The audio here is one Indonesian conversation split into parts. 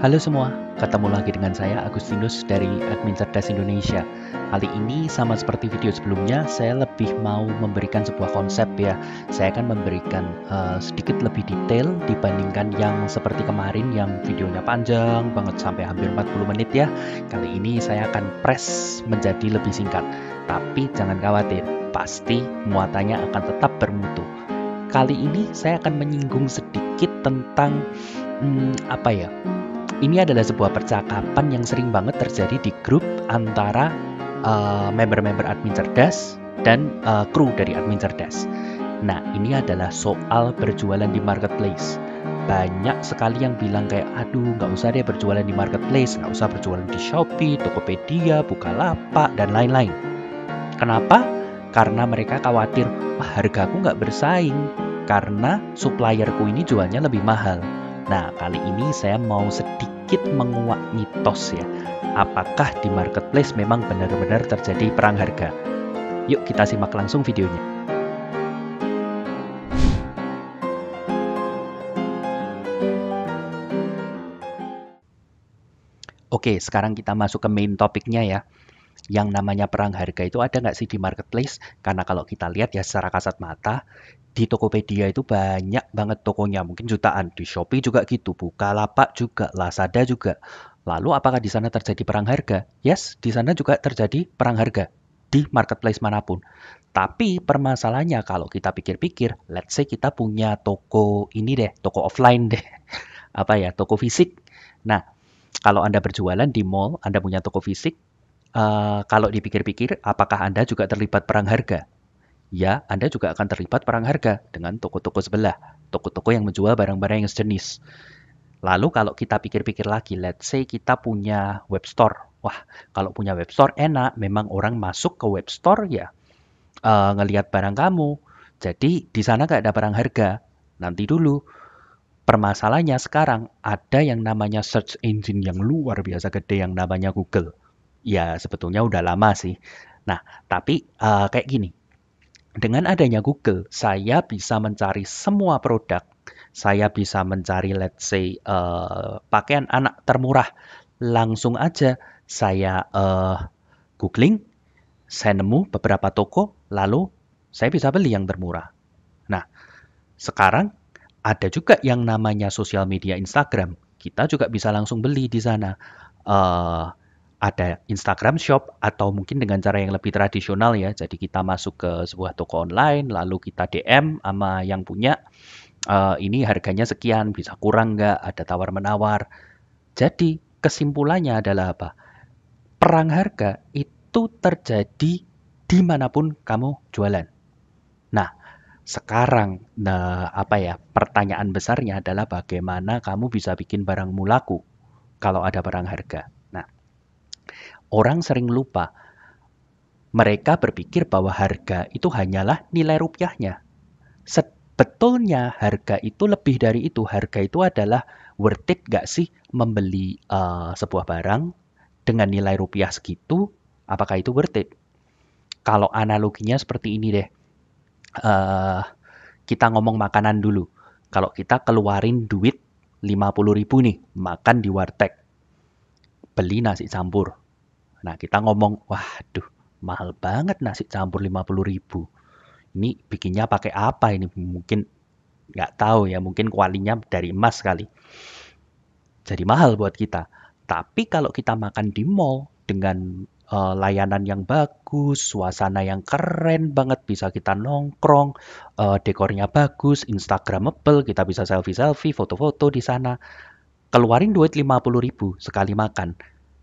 Halo semua, ketemu lagi dengan saya Agustinus dari Admin Cerdas Indonesia. Kali ini sama seperti video sebelumnya, saya lebih mau memberikan sebuah konsep ya. Saya akan memberikan sedikit lebih detail dibandingkan yang seperti kemarin yang videonya panjang banget sampai hampir 40 menit ya. Kali ini saya akan press menjadi lebih singkat. Tapi jangan khawatir, pasti muatannya akan tetap bermutu. Kali ini saya akan menyinggung sedikit tentang ini adalah sebuah percakapan yang sering banget terjadi di grup antara member-member admin cerdas dan kru dari admin cerdas. Nah, ini adalah soal berjualan di marketplace. Banyak sekali yang bilang kayak, aduh nggak usah deh berjualan di marketplace, nggak usah berjualan di Shopee, Tokopedia, Bukalapak, dan lain-lain. Kenapa? Karena mereka khawatir, wah hargaku nggak bersaing, karena supplierku ini jualnya lebih mahal. Nah, kali ini saya mau sedikit menguak mitos ya. Apakah di marketplace memang benar-benar terjadi perang harga? Yuk kita simak langsung videonya. Oke, sekarang kita masuk ke main topiknya ya. Yang namanya perang harga itu ada nggak sih di marketplace? Karena kalau kita lihat ya secara kasat mata, di Tokopedia itu banyak banget tokonya, mungkin jutaan. Di Shopee juga gitu, Bukalapak juga, Lazada juga. Lalu apakah di sana terjadi perang harga? Yes, di sana juga terjadi perang harga di marketplace manapun. Tapi permasalahannya kalau kita pikir-pikir, let's say kita punya toko ini deh, toko offline deh, toko fisik. Nah, kalau Anda berjualan di mall, Anda punya toko fisik, kalau dipikir-pikir, apakah Anda juga terlibat perang harga? Ya, Anda juga akan terlibat perang harga dengan toko-toko sebelah, toko-toko yang menjual barang-barang yang sejenis. Lalu kalau kita pikir-pikir lagi, let's say kita punya web store. Wah, kalau punya web store enak, memang orang masuk ke web store ya ngelihat barang kamu. Jadi di sana nggak ada perang harga. Nanti dulu, permasalahannya sekarang ada yang namanya search engine yang luar biasa gede yang namanya Google. Ya, sebetulnya udah lama sih. Nah, tapi kayak gini, dengan adanya Google, saya bisa mencari semua produk. Saya bisa mencari, let's say, pakaian anak termurah. Langsung aja saya googling, saya nemu beberapa toko, lalu saya bisa beli yang termurah. Nah, sekarang ada juga yang namanya sosial media Instagram. Kita juga bisa langsung beli di sana. Eh, ada Instagram Shop atau mungkin dengan cara yang lebih tradisional ya. Jadi kita masuk ke sebuah toko online, lalu kita DM sama yang punya, ini harganya sekian, bisa kurang nggak, ada tawar-menawar. Jadi kesimpulannya adalah apa? Perang harga itu terjadi dimanapun kamu jualan. Nah, sekarang, pertanyaan besarnya adalah bagaimana kamu bisa bikin barangmu laku kalau ada perang harga. Nah, orang sering lupa. Mereka berpikir bahwa harga itu hanyalah nilai rupiahnya. Sebetulnya harga itu lebih dari itu. Harga itu adalah worth it gak sih membeli sebuah barang dengan nilai rupiah segitu? Apakah itu worth it? Kalau analoginya seperti ini deh. Eh, kita ngomong makanan dulu. Kalau kita keluarin duit 50.000 nih, makan di warteg, beli nasi campur. Nah, kita ngomong, waduh, mahal banget nasi campur 50.000. Ini bikinnya pakai apa ini? Mungkin nggak tahu ya, mungkin kualinya dari emas kali. Jadi mahal buat kita. Tapi kalau kita makan di mall dengan layanan yang bagus, suasana yang keren banget, bisa kita nongkrong, dekornya bagus, Instagramable, kita bisa selfie-selfie, foto-foto di sana. Keluarin duit 50.000 sekali makan.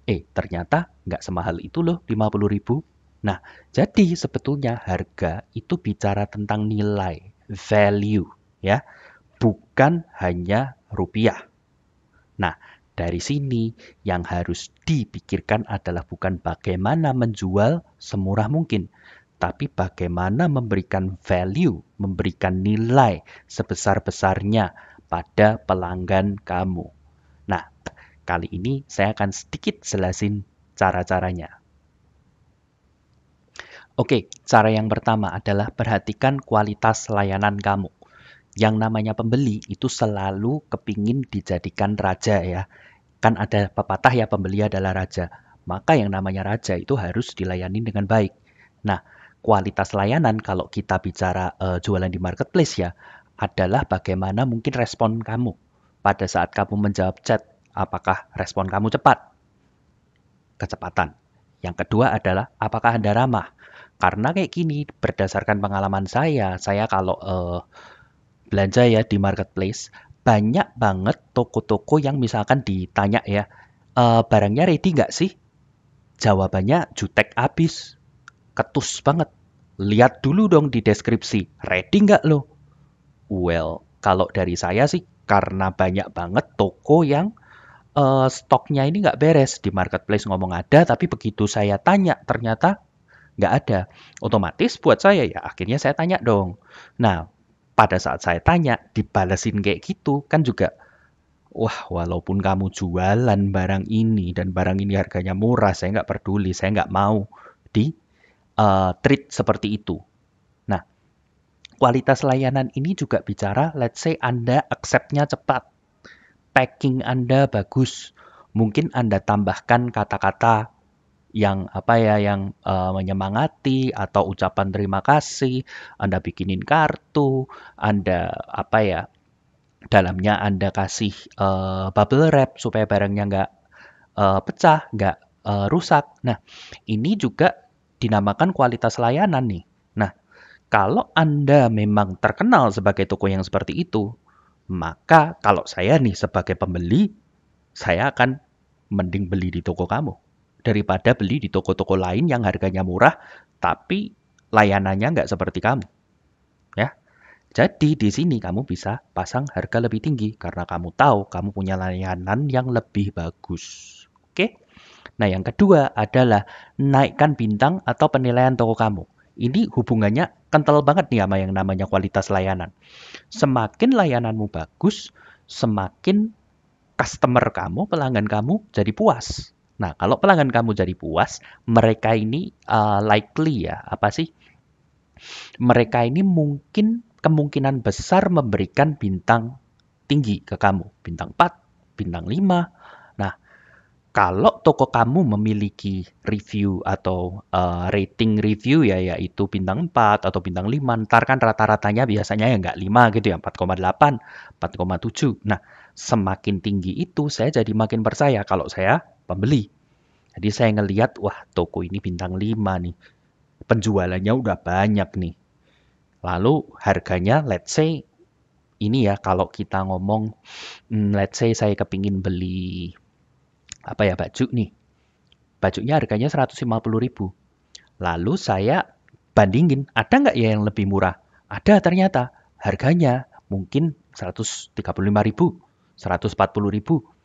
Ternyata nggak semahal itu loh 50.000. Nah, jadi sebetulnya harga itu bicara tentang nilai, value, ya, bukan hanya rupiah. Nah, dari sini yang harus dipikirkan adalah bukan bagaimana menjual semurah mungkin, tapi bagaimana memberikan value, memberikan nilai sebesar-besarnya pada pelanggan kamu. Nah, kali ini saya akan sedikit jelasin cara-caranya. Oke, cara yang pertama adalah perhatikan kualitas layanan kamu. Yang namanya pembeli itu selalu kepingin dijadikan raja ya. Kan ada pepatah ya, pembeli adalah raja. Maka yang namanya raja itu harus dilayani dengan baik. Nah, kualitas layanan kalau kita bicara jualan di marketplace ya, adalah bagaimana mungkin respon kamu pada saat kamu menjawab chat. Apakah respon kamu cepat? Kecepatan. Yang kedua adalah apakah Anda ramah? Karena kayak gini, berdasarkan pengalaman saya kalau belanja ya di marketplace, banyak banget toko-toko yang misalkan ditanya ya, barangnya ready nggak sih? Jawabannya jutek abis, ketus banget. Lihat dulu dong di deskripsi, ready nggak lo? Well, kalau dari saya sih, karena banyak banget toko yang stoknya ini nggak beres. Di marketplace ngomong ada, tapi begitu saya tanya, ternyata nggak ada. Otomatis buat saya ya, akhirnya saya tanya dong. Nah, pada saat saya tanya, dibalesin kayak gitu, kan juga, wah, walaupun kamu jualan barang ini, dan barang ini harganya murah, saya nggak peduli, saya nggak mau di treat seperti itu. Nah, kualitas layanan ini juga bicara, let's say Anda accept-nya cepat, packing Anda bagus, mungkin Anda tambahkan kata-kata yang apa ya, yang menyemangati atau ucapan terima kasih, Anda bikinin kartu, Anda apa ya, dalamnya Anda kasih bubble wrap supaya barangnya nggak pecah, nggak rusak. Nah, ini juga dinamakan kualitas layanan nih. Nah, kalau Anda memang terkenal sebagai toko yang seperti itu, maka kalau saya nih sebagai pembeli, saya akan mending beli di toko kamu daripada beli di toko-toko lain yang harganya murah tapi layanannya nggak seperti kamu, ya. Jadi di sini kamu bisa pasang harga lebih tinggi karena kamu tahu kamu punya layanan yang lebih bagus. Oke? Nah, yang kedua adalah naikkan bintang atau penilaian toko kamu. Ini hubungannya kental banget nih sama yang namanya kualitas layanan. Semakin layananmu bagus, semakin customer kamu, pelanggan kamu jadi puas. Nah, kalau pelanggan kamu jadi puas, mereka ini likely ya, apa sih? Mereka ini mungkin kemungkinan besar memberikan bintang tinggi ke kamu. Bintang 4, bintang 5. Nah, kalau toko kamu memiliki review atau rating review ya, yaitu bintang 4 atau bintang 5, ntar kan rata-ratanya biasanya ya nggak 5 gitu ya, 4,8, 4,7. Nah, semakin tinggi itu saya jadi makin percaya kalau saya pembeli. Jadi saya ngelihat, wah toko ini bintang 5 nih, penjualannya udah banyak nih. Lalu harganya let's say, ini ya kalau kita ngomong, let's say saya kepingin beli apa ya, baju nih. Bajunya harganya 150.000. Lalu saya bandingin, ada nggak ya yang lebih murah? Ada ternyata. Harganya mungkin 135.000, 140.000.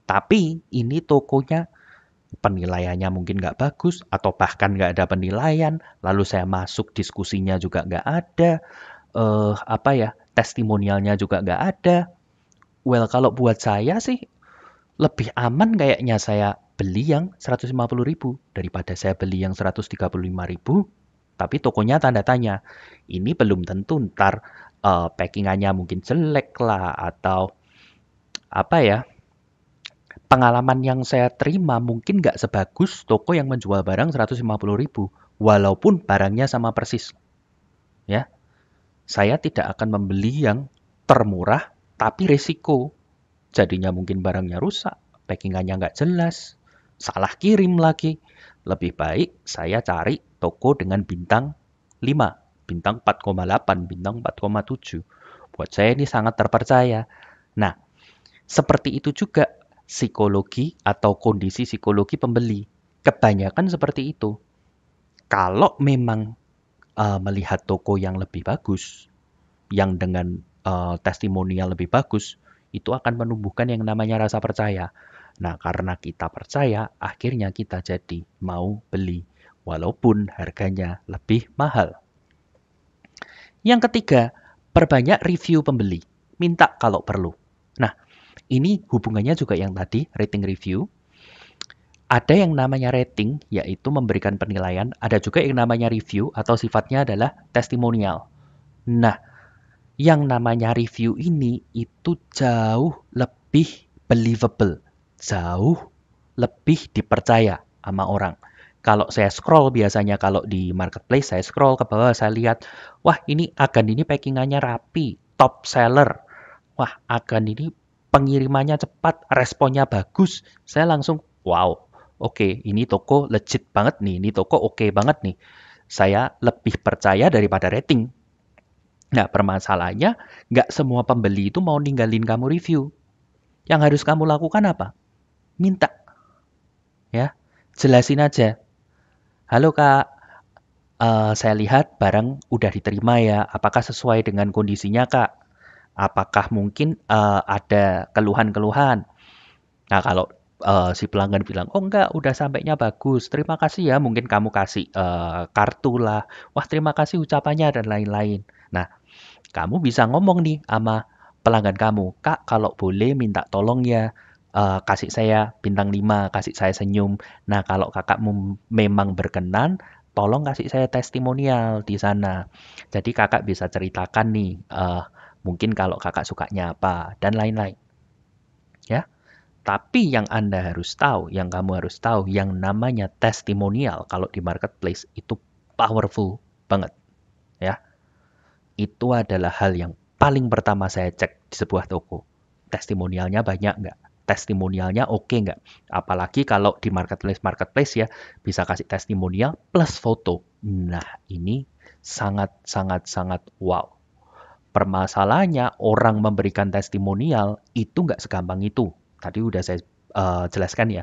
Tapi ini tokonya penilaiannya mungkin nggak bagus, atau bahkan nggak ada penilaian. Lalu saya masuk diskusinya juga nggak ada. Apa ya, testimonialnya juga nggak ada. Well, kalau buat saya sih, lebih aman kayaknya saya beli yang 150.000 daripada saya beli yang 135.000, tapi tokonya tanda tanya. Ini belum tentu ntar packingannya mungkin jelek lah, atau apa ya, pengalaman yang saya terima mungkin nggak sebagus toko yang menjual barang 150.000, walaupun barangnya sama persis. Ya, saya tidak akan membeli yang termurah, tapi risiko jadinya mungkin barangnya rusak, packingannya nggak jelas, salah kirim lagi. Lebih baik saya cari toko dengan bintang 5, bintang 4,8, bintang 4,7. Buat saya ini sangat terpercaya. Nah, seperti itu juga psikologi atau kondisi psikologi pembeli. Kebanyakan seperti itu. Kalau memang melihat toko yang lebih bagus, yang dengan testimonial lebih bagus, itu akan menumbuhkan yang namanya rasa percaya. Nah, karena kita percaya, akhirnya kita jadi mau beli, walaupun harganya lebih mahal. Yang ketiga, perbanyak review pembeli. Minta kalau perlu. Nah, ini hubungannya juga yang tadi, rating review. Ada yang namanya rating, yaitu memberikan penilaian. Ada juga yang namanya review, atau sifatnya adalah testimonial. Nah, yang namanya review ini itu jauh lebih believable. jauh lebih dipercaya sama orang. Kalau saya scroll biasanya kalau di marketplace, saya scroll ke bawah, saya lihat, wah ini agen ini packingannya rapi, top seller. Wah agen ini pengirimannya cepat, responnya bagus. Saya langsung, wow, oke, ini toko legit banget nih, ini toko oke banget nih. Saya lebih percaya daripada rating. Nah, permasalahannya, nggak semua pembeli itu mau ninggalin kamu review. Yang harus kamu lakukan apa? Minta, ya. Jelasin aja. Halo Kak, saya lihat barang udah diterima ya. Apakah sesuai dengan kondisinya Kak? Apakah mungkin ada keluhan-keluhan? Nah, kalau si pelanggan bilang, oh enggak, udah sampainya bagus. Terima kasih ya. Mungkin kamu kasih kartu lah. Wah, terima kasih ucapannya dan lain-lain. Nah, kamu bisa ngomong nih sama pelanggan kamu, Kak, kalau boleh minta tolong ya, kasih saya bintang 5, kasih saya senyum. Nah, kalau kakakmu memang berkenan, tolong kasih saya testimonial di sana. Jadi kakak bisa ceritakan nih, mungkin kalau kakak sukanya apa, dan lain-lain. Ya. Tapi yang Anda harus tahu, yang kamu harus tahu, yang namanya testimonial kalau di marketplace itu powerful banget. Ya. Itu adalah hal yang paling pertama saya cek di sebuah toko. Testimonialnya banyak nggak? Testimonialnya oke nggak? Apalagi kalau di marketplace ya, bisa kasih testimonial plus foto. Nah, ini sangat wow. Permasalahannya orang memberikan testimonial itu nggak segampang itu. Tadi udah saya jelaskan ya.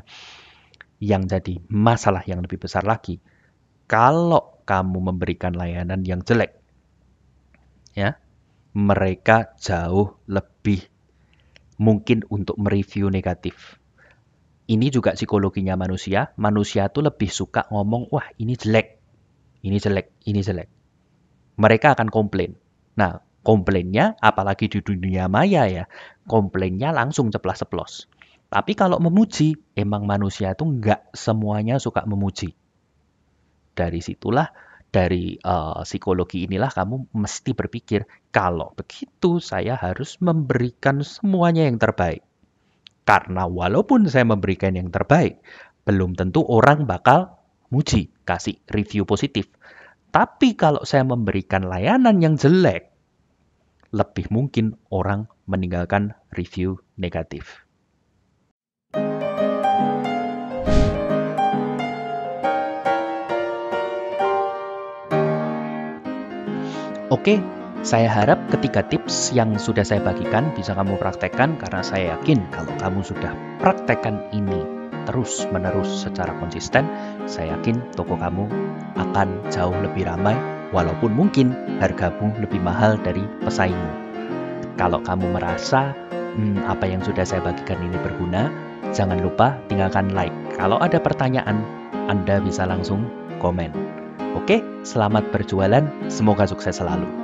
Yang jadi masalah yang lebih besar lagi, kalau kamu memberikan layanan yang jelek, ya, mereka jauh lebih mungkin untuk mereview negatif. Ini juga psikologinya manusia. Manusia tuh lebih suka ngomong, wah ini jelek, ini jelek, ini jelek. Mereka akan komplain. Nah, komplainnya apalagi di dunia maya ya, komplainnya langsung ceplas-ceplos. Tapi kalau memuji, emang manusia tuh nggak semuanya suka memuji. Dari situlah, dari psikologi inilah kamu mesti berpikir, kalau begitu saya harus memberikan semuanya yang terbaik. Karena walaupun saya memberikan yang terbaik, belum tentu orang bakal muji, kasih review positif. Tapi kalau saya memberikan layanan yang jelek, lebih mungkin orang meninggalkan review negatif. Oke, saya harap ketiga tips yang sudah saya bagikan bisa kamu praktekkan karena saya yakin kalau kamu sudah praktekkan ini terus-menerus secara konsisten, saya yakin toko kamu akan jauh lebih ramai walaupun mungkin hargamu lebih mahal dari pesaingmu. Kalau kamu merasa apa yang sudah saya bagikan ini berguna, jangan lupa tinggalkan like. Kalau ada pertanyaan, Anda bisa langsung komen. Oke, selamat berjualan. Semoga sukses selalu.